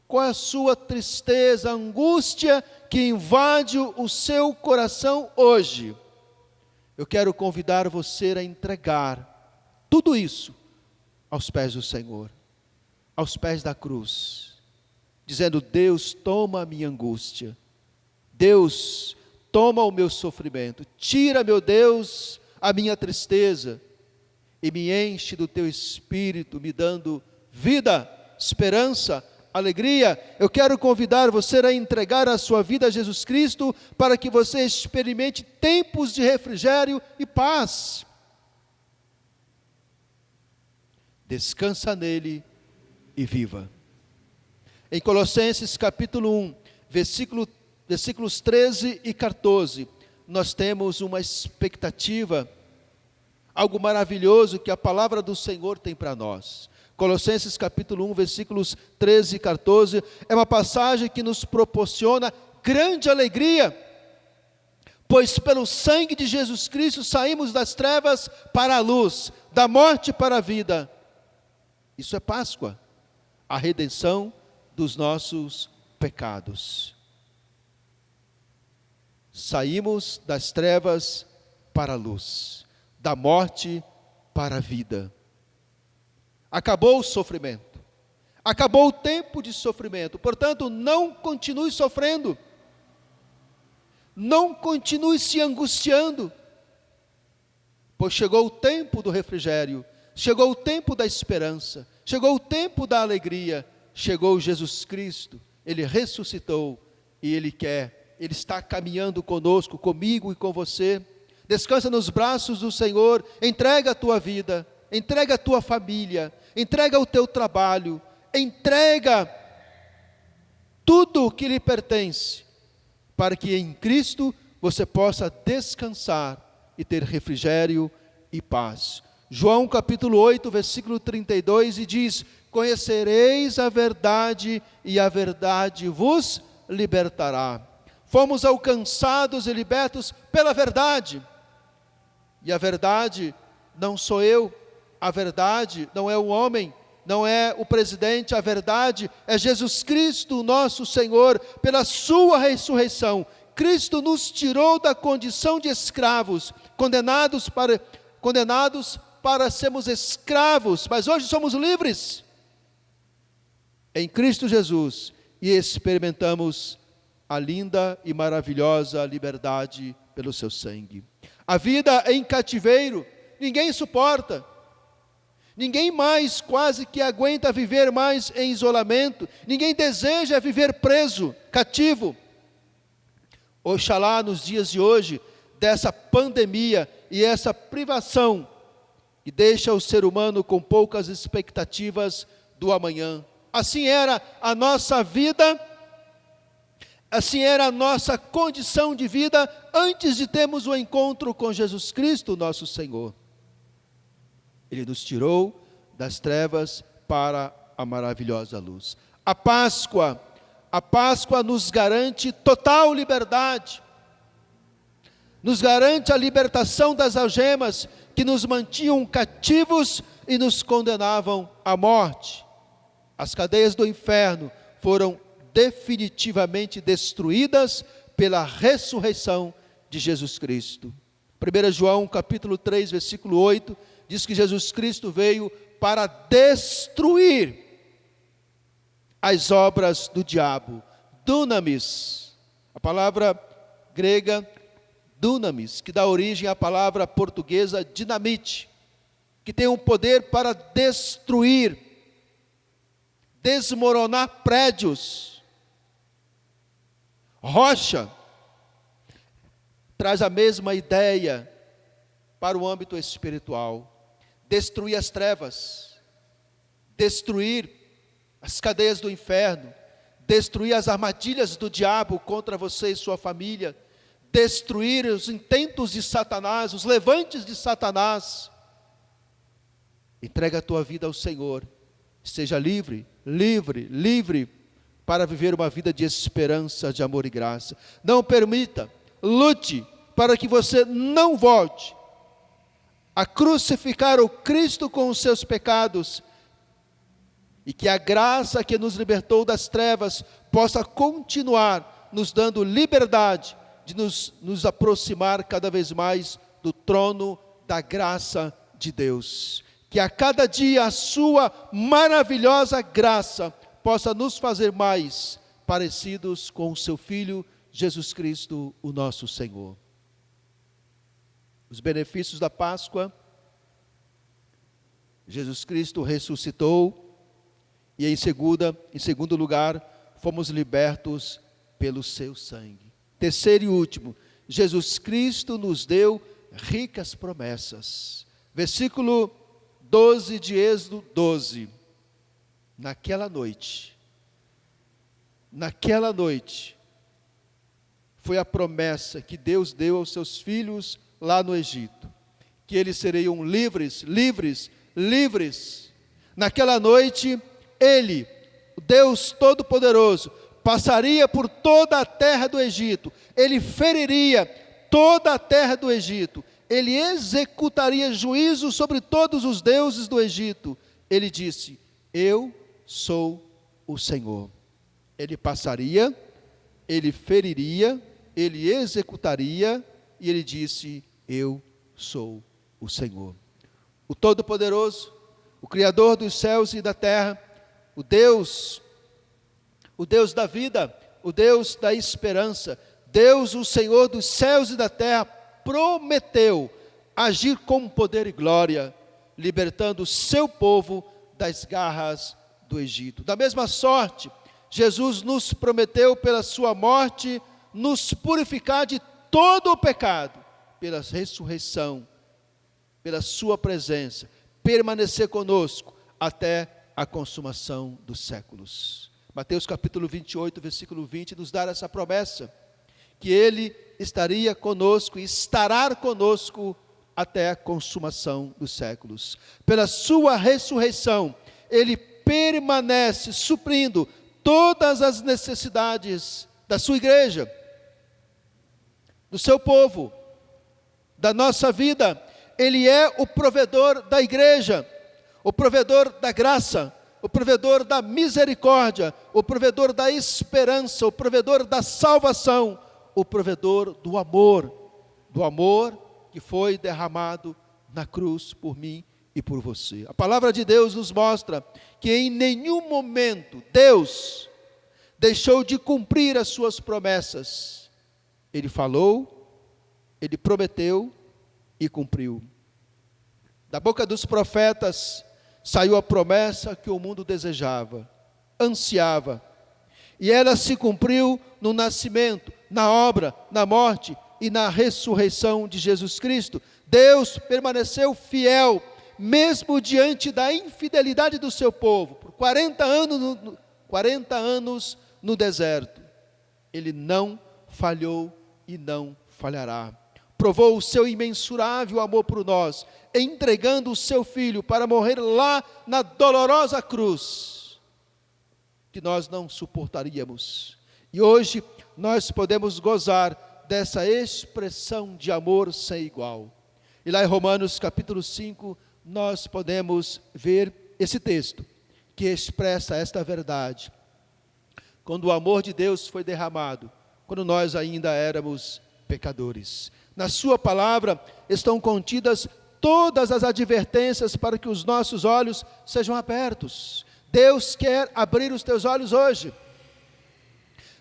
Qual é a sua tristeza, angústia que invade o seu coração hoje? Eu quero convidar você a entregar tudo isso aos pés do Senhor, aos pés da cruz, dizendo: Deus, toma a minha angústia, Deus, toma o meu sofrimento, tira, meu Deus, a minha tristeza e me enche do teu Espírito, me dando vida, esperança, alegria. Eu quero convidar você a entregar a sua vida a Jesus Cristo, para que você experimente tempos de refrigério e paz. Descansa nele e viva. Em Colossenses capítulo 1, versículos 13 e 14, nós temos uma expectativa, algo maravilhoso que a palavra do Senhor tem para nós. Colossenses capítulo 1, versículos 13 e 14, é uma passagem que nos proporciona grande alegria, pois pelo sangue de Jesus Cristo saímos das trevas para a luz, da morte para a vida. Isso é Páscoa, a redenção dos nossos pecados. Saímos das trevas para a luz, da morte para a vida. Acabou o sofrimento, acabou o tempo de sofrimento, portanto, não continue sofrendo, não continue se angustiando, pois chegou o tempo do refrigério, chegou o tempo da esperança, chegou o tempo da alegria, chegou Jesus Cristo, Ele ressuscitou e Ele está caminhando conosco, comigo e com você. Descansa nos braços do Senhor, entrega a tua vida, entrega a tua família, entrega o teu trabalho, entrega tudo o que lhe pertence, para que em Cristo você possa descansar e ter refrigério e paz. João capítulo 8, versículo 32, e diz: conhecereis a verdade, e a verdade vos libertará. Fomos alcançados e libertos pela verdade, e a verdade não sou eu, a verdade não é o homem, não é o presidente, a verdade é Jesus Cristo, nosso Senhor. Pela sua ressurreição, Cristo nos tirou da condição de escravos, condenados para sermos escravos, mas hoje somos livres em Cristo Jesus, e experimentamos a linda e maravilhosa liberdade pelo seu sangue. A vida em cativeiro, ninguém suporta, ninguém mais quase que aguenta viver mais em isolamento, ninguém deseja viver preso, cativo. Oxalá nos dias de hoje, dessa pandemia e essa privação, que deixa o ser humano com poucas expectativas do amanhã. Assim era a nossa vida, assim era a nossa condição de vida antes de termos o encontro com Jesus Cristo, nosso Senhor. Ele nos tirou das trevas para a maravilhosa luz. A Páscoa nos garante total liberdade, nos garante a libertação das algemas que nos mantinham cativos e nos condenavam à morte. As cadeias do inferno foram definitivamente destruídas pela ressurreição de Jesus Cristo. 1 João capítulo 3, versículo 8, diz que Jesus Cristo veio para destruir as obras do diabo. Dunamis, a palavra grega dunamis, que dá origem à palavra portuguesa dinamite, que tem um poder para destruir, desmoronar prédios. Rocha traz a mesma ideia para o âmbito espiritual. Destruir as trevas, destruir as cadeias do inferno, destruir as armadilhas do diabo contra você e sua família, destruir os intentos de Satanás, os levantes de Satanás. Entrega a tua vida ao Senhor, seja livre, livre, livre, para viver uma vida de esperança, de amor e graça. Não permita, lute para que você não volte a crucificar o Cristo com os seus pecados, e que a graça que nos libertou das trevas possa continuar nos dando liberdade de nos aproximar cada vez mais do trono da graça de Deus. Que a cada dia a sua maravilhosa graça possa nos fazer mais parecidos com o seu Filho Jesus Cristo, o nosso Senhor. Os benefícios da Páscoa: Jesus Cristo ressuscitou e em segundo lugar, fomos libertos pelo seu sangue. Terceiro e último, Jesus Cristo nos deu ricas promessas. Versículo 12 de Êxodo 12. Naquela noite, foi a promessa que Deus deu aos seus filhos lá no Egito, que eles seriam livres. Naquela noite, Ele, o Deus Todo-Poderoso, passaria por toda a terra do Egito, Ele feriria toda a terra do Egito, Ele executaria juízo sobre todos os deuses do Egito. Ele disse: eu sou o Senhor. Ele passaria, Ele feriria, Ele executaria, e Ele disse: eu sou o Senhor. O Todo-Poderoso, o Criador dos céus e da terra, o Deus da vida, o Deus da esperança, Deus, o Senhor dos céus e da terra, prometeu agir com poder e glória, libertando o seu povo das garras do Egito. Da mesma sorte, Jesus nos prometeu pela sua morte nos purificar de todo o pecado, pela ressurreição, pela sua presença, permanecer conosco até a consumação dos séculos. Mateus capítulo 28, versículo 20, nos dá essa promessa, que Ele estaria conosco e estará conosco até a consumação dos séculos. Pela sua ressurreição, Ele permanece suprindo todas as necessidades da sua igreja, do seu povo, da nossa vida. Ele é o provedor da igreja, o provedor da graça, o provedor da misericórdia, o provedor da esperança, o provedor da salvação, o provedor do amor que foi derramado na cruz por mim e por você. A palavra de Deus nos mostra que em nenhum momento Deus deixou de cumprir as suas promessas. Ele falou, Ele prometeu e cumpriu. Da boca dos profetas saiu a promessa que o mundo desejava, ansiava, e ela se cumpriu no nascimento, na obra, na morte e na ressurreição de Jesus Cristo. Deus permaneceu fiel, mesmo diante da infidelidade do seu povo, por 40 anos no deserto. Ele não falhou e não falhará. Provou o seu imensurável amor por nós, entregando o seu Filho para morrer lá na dolorosa cruz, que nós não suportaríamos. E hoje nós podemos gozar dessa expressão de amor sem igual. E lá em Romanos capítulo 5, nós podemos ver esse texto, que expressa esta verdade. Quando o amor de Deus foi derramado, quando nós ainda éramos pecadores. Na sua palavra estão contidas todas as advertências para que os nossos olhos sejam abertos. Deus quer abrir os teus olhos hoje.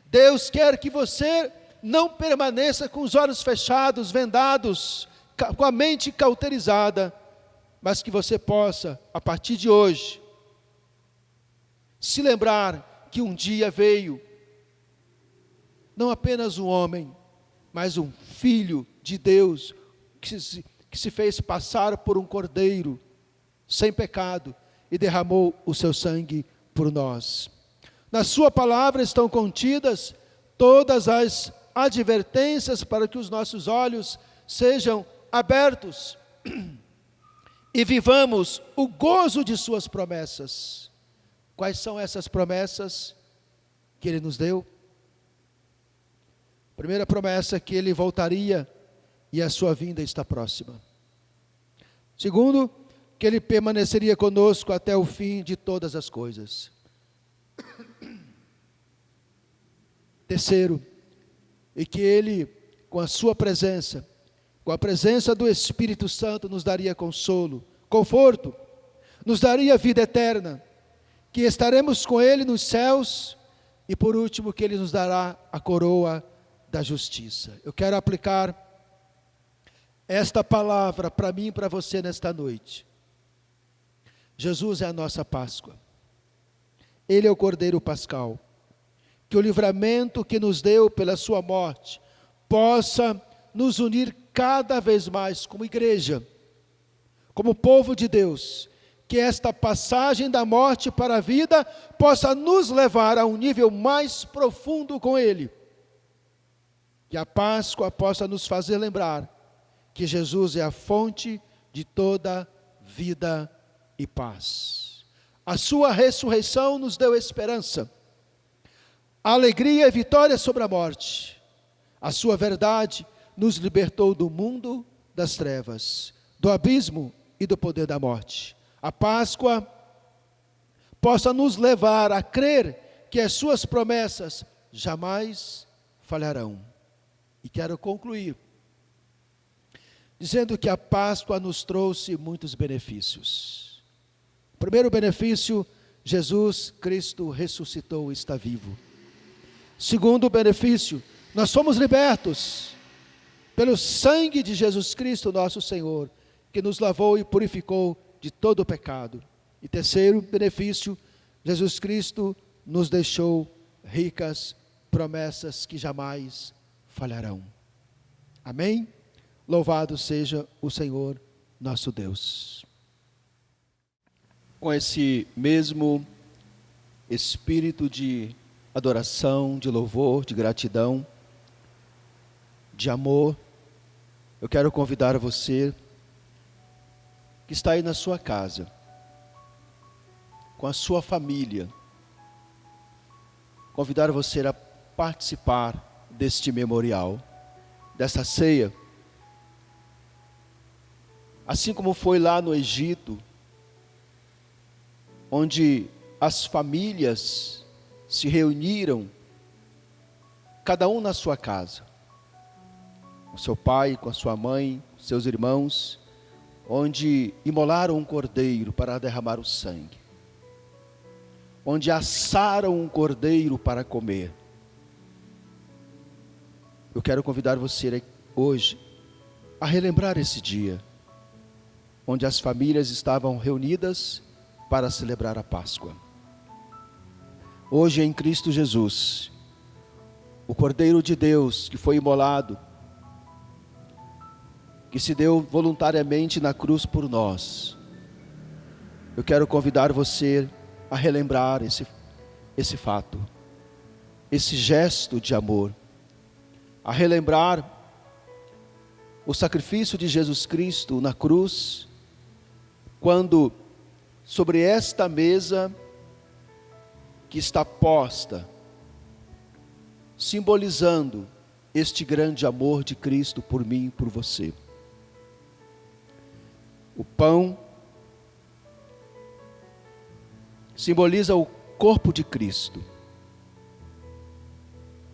Deus quer que você não permaneça com os olhos fechados, vendados, com a mente cauterizada, mas que você possa, a partir de hoje, se lembrar que um dia veio, não apenas um homem, mas um Filho de Deus, que se fez passar por um cordeiro, sem pecado, e derramou o seu sangue por nós. Na sua palavra estão contidas todas as advertências para que os nossos olhos sejam abertos e vivamos o gozo de suas promessas. Quais são essas promessas que Ele nos deu? Primeira promessa, que Ele voltaria e a sua vinda está próxima. Segundo, que Ele permaneceria conosco até o fim de todas as coisas. Terceiro, e que Ele, com a sua presença, com a presença do Espírito Santo, nos daria consolo, conforto, nos daria vida eterna, que estaremos com Ele nos céus, e por último, que Ele nos dará a coroa da justiça. Eu quero aplicar esta palavra para mim e para você nesta noite. Jesus é a nossa Páscoa. Ele é o Cordeiro Pascal. Que o livramento que nos deu pela sua morte possa nos unir cada vez mais como igreja, como povo de Deus. Que esta passagem da morte para a vida possa nos levar a um nível mais profundo com Ele. Que a Páscoa possa nos fazer lembrar que Jesus é a fonte de toda vida e paz. A sua ressurreição nos deu esperança, alegria e vitória sobre a morte. A sua verdade nos libertou do mundo das trevas, do abismo e do poder da morte. A Páscoa possa nos levar a crer que as suas promessas jamais falharão. E quero concluir dizendo que a Páscoa nos trouxe muitos benefícios. O primeiro benefício, Jesus Cristo ressuscitou e está vivo. Segundo benefício, nós fomos libertos pelo sangue de Jesus Cristo, nosso Senhor, que nos lavou e purificou de todo o pecado. E terceiro benefício, Jesus Cristo nos deixou ricas promessas que jamais falharão. Amém? Louvado seja o Senhor nosso Deus. Com esse mesmo espírito de adoração, de louvor, de gratidão, de amor, eu quero convidar você que está aí na sua casa, com a sua família, convidar você a participar deste memorial, dessa ceia. Assim como foi lá no Egito, onde as famílias se reuniram, cada um na sua casa, com seu pai, com a sua mãe, com seus irmãos, onde imolaram um cordeiro para derramar o sangue, onde assaram um cordeiro para comer. Eu quero convidar você hoje a relembrar esse dia, onde as famílias estavam reunidas para celebrar a Páscoa. Hoje em Cristo Jesus, o Cordeiro de Deus que foi imolado, que se deu voluntariamente na cruz por nós, eu quero convidar você a relembrar esse fato, esse gesto de amor, a relembrar o sacrifício de Jesus Cristo na cruz, quando sobre esta mesa que está posta, simbolizando este grande amor de Cristo por mim e por você. O pão simboliza o corpo de Cristo,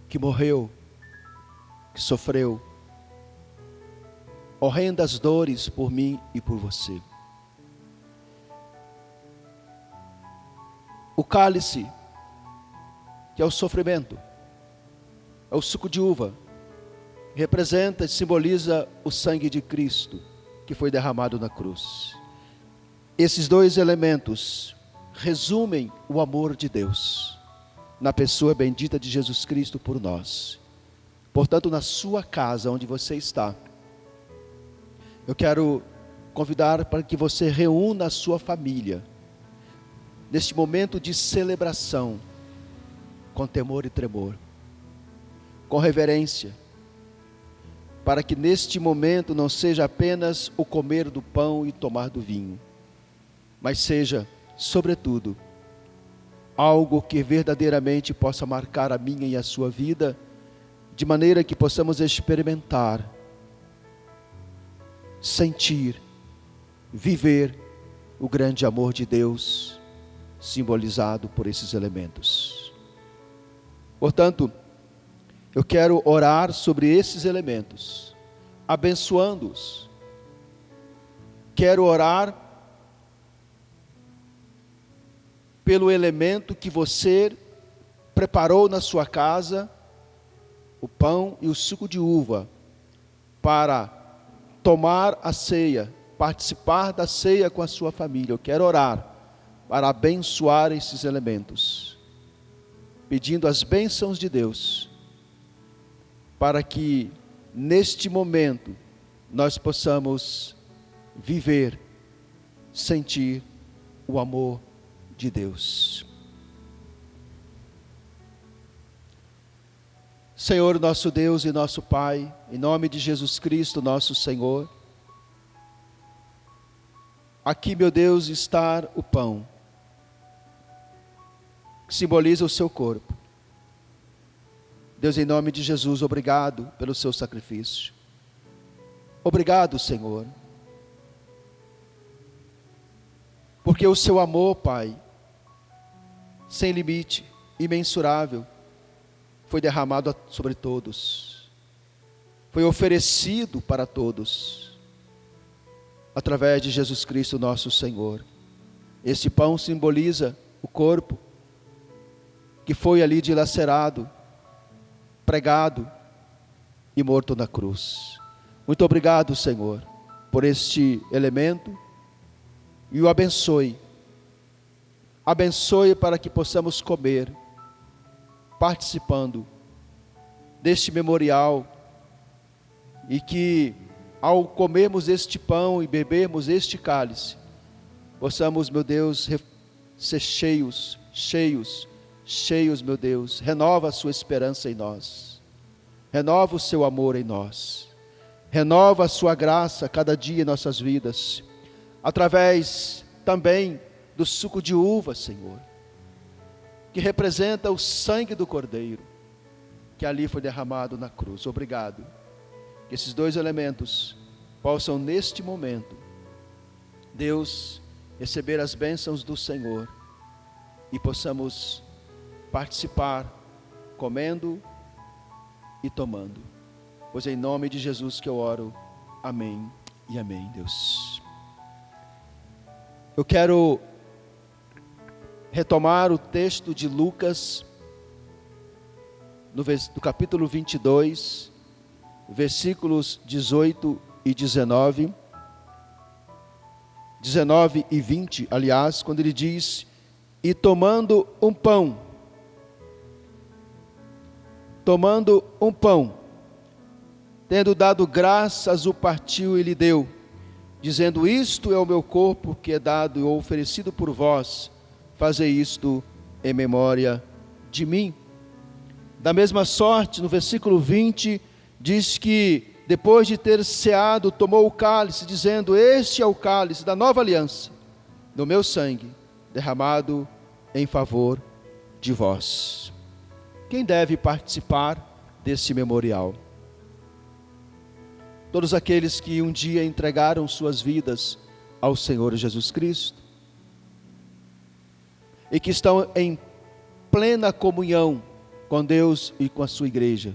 que morreu, que sofreu horrendas dores por mim e por você. O cálice, que é o sofrimento, é o suco de uva, representa e simboliza o sangue de Cristo, que foi derramado na cruz. Esses dois elementos resumem o amor de Deus, na pessoa bendita de Jesus Cristo por nós. Portanto, na sua casa, onde você está, eu quero convidar para que você reúna a sua família, neste momento de celebração, com temor e tremor, com reverência, para que neste momento não seja apenas o comer do pão e tomar do vinho, mas seja, sobretudo, algo que verdadeiramente possa marcar a minha e a sua vida, de maneira que possamos experimentar, sentir, viver o grande amor de Deus simbolizado por esses elementos. Portanto, eu quero orar sobre esses elementos, abençoando-os. Quero orar pelo elemento que você preparou na sua casa, o pão e o suco de uva, para tomar a ceia, participar da ceia com a sua família. Eu quero orar para abençoar esses elementos, pedindo as bênçãos de Deus, para que neste momento nós possamos viver, sentir o amor de Deus. Senhor, nosso Deus e nosso Pai, em nome de Jesus Cristo, nosso Senhor, aqui, meu Deus, está o pão, que simboliza o seu corpo. Deus, em nome de Jesus, obrigado pelo seu sacrifício. Obrigado, Senhor, porque o seu amor, Pai, sem limite, imensurável, foi derramado sobre todos, foi oferecido para todos, através de Jesus Cristo nosso Senhor. Esse pão simboliza o corpo, que foi ali dilacerado, pregado e morto na cruz. Muito obrigado, Senhor, por este elemento, e o abençoe. Abençoe para que possamos comer, participando deste memorial, e que ao comermos este pão e bebermos este cálice, possamos, meu Deus, ser cheios, meu Deus. Renova a sua esperança em nós, renova o seu amor em nós, renova a sua graça cada dia em nossas vidas, através também do suco de uva, Senhor, que representa o sangue do Cordeiro, que ali foi derramado na cruz. Obrigado, que esses dois elementos possam neste momento, Deus, receber as bênçãos do Senhor, e possamos participar, comendo e tomando, pois é em nome de Jesus que eu oro, amém e amém. Deus, eu quero retomar o texto de Lucas, no capítulo 22, versículos 18 e 19 e 20, aliás, quando ele diz: e tomando um pão, tendo dado graças, o partiu e lhe deu, dizendo: isto é o meu corpo que é dado e oferecido por vós, fazei isto em memória de mim. Da mesma sorte, no versículo 20, diz que depois de ter ceado, tomou o cálice, dizendo: este é o cálice da nova aliança, do meu sangue, derramado em favor de vós. Quem deve participar desse memorial? Todos aqueles que um dia entregaram suas vidas ao Senhor Jesus Cristo, e que estão em plena comunhão com Deus e com a sua igreja,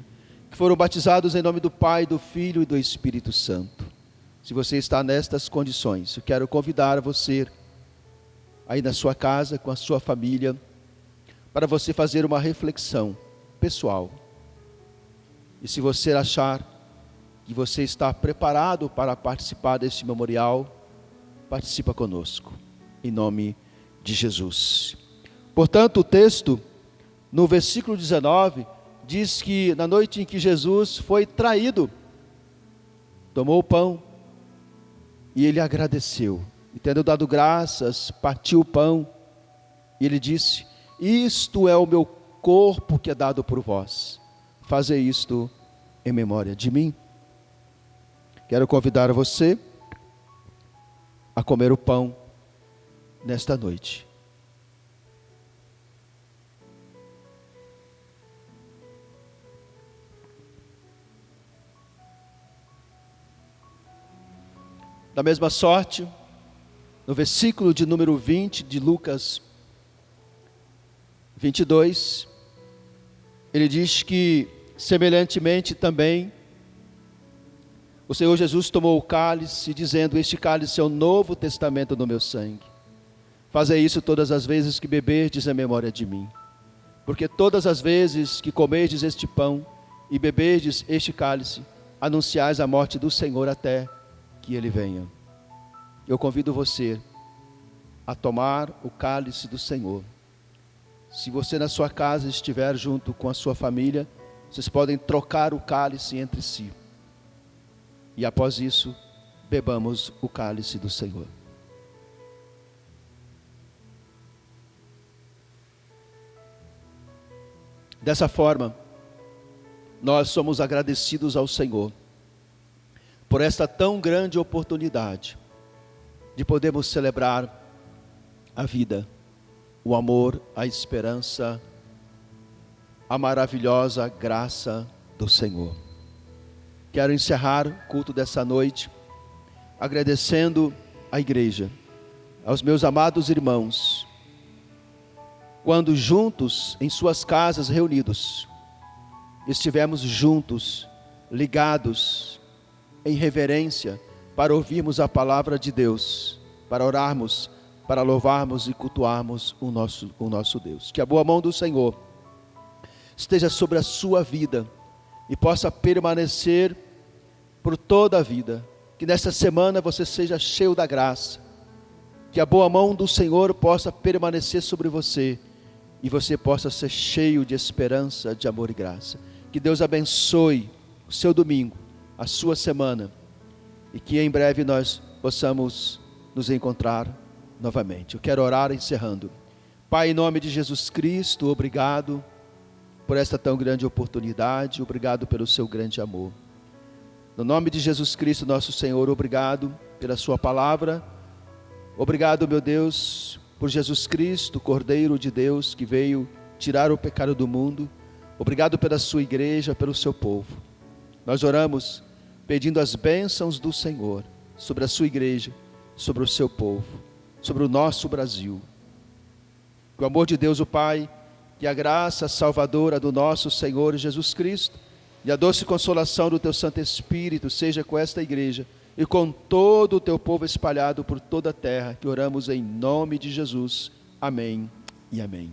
que foram batizados em nome do Pai, do Filho e do Espírito Santo. Se você está nestas condições, eu quero convidar você, aí na sua casa, com a sua família, para você fazer uma reflexão pessoal. E se você achar que você está preparado para participar deste memorial, participa conosco, em nome de Jesus. Portanto, o texto, no versículo 19, diz que na noite em que Jesus foi traído, tomou o pão e ele agradeceu, e tendo dado graças, partiu o pão, e ele disse: isto é o meu corpo que é dado por vós, fazei isto em memória de mim. Quero convidar você a comer o pão nesta noite. Da mesma sorte, no versículo de número 20 de Lucas 22, ele diz que, semelhantemente também, o Senhor Jesus tomou o cálice, dizendo: este cálice é o novo testamento do meu sangue. Fazei isso todas as vezes que beberdes em memória de mim. Porque todas as vezes que comerdes este pão e beberdes este cálice, anunciais a morte do Senhor até que Ele venha. Eu convido você a tomar o cálice do Senhor. Se você na sua casa estiver junto com a sua família, vocês podem trocar o cálice entre si. E após isso, bebamos o cálice do Senhor. Dessa forma, nós somos agradecidos ao Senhor por esta tão grande oportunidade de podermos celebrar a vida, o amor, a esperança, a maravilhosa graça do Senhor. Quero encerrar o culto dessa noite agradecendo à igreja, aos meus amados irmãos, quando juntos em suas casas reunidos, estivemos juntos, ligados, em reverência, para ouvirmos a palavra de Deus, para orarmos, para louvarmos e cultuarmos o nosso Deus. Que a boa mão do Senhor esteja sobre a sua vida e possa permanecer por toda a vida. Que nesta semana você seja cheio da graça. Que a boa mão do Senhor possa permanecer sobre você e você possa ser cheio de esperança, de amor e graça. Que Deus abençoe o seu domingo, a sua semana, e que em breve nós possamos nos encontrar novamente. Eu quero orar encerrando. Pai, em nome de Jesus Cristo, obrigado por esta tão grande oportunidade, obrigado pelo seu grande amor. No nome de Jesus Cristo, nosso Senhor, obrigado pela sua palavra. Obrigado, meu Deus, por Jesus Cristo, Cordeiro de Deus, que veio tirar o pecado do mundo. Obrigado pela sua igreja, pelo seu povo. Nós oramos pedindo as bênçãos do Senhor sobre a sua igreja, sobre o seu povo, sobre o nosso Brasil. Que o amor de Deus, o Pai, que a graça salvadora do nosso Senhor Jesus Cristo e a doce consolação do teu Santo Espírito seja com esta igreja e com todo o teu povo espalhado por toda a terra, que oramos em nome de Jesus. Amém e amém.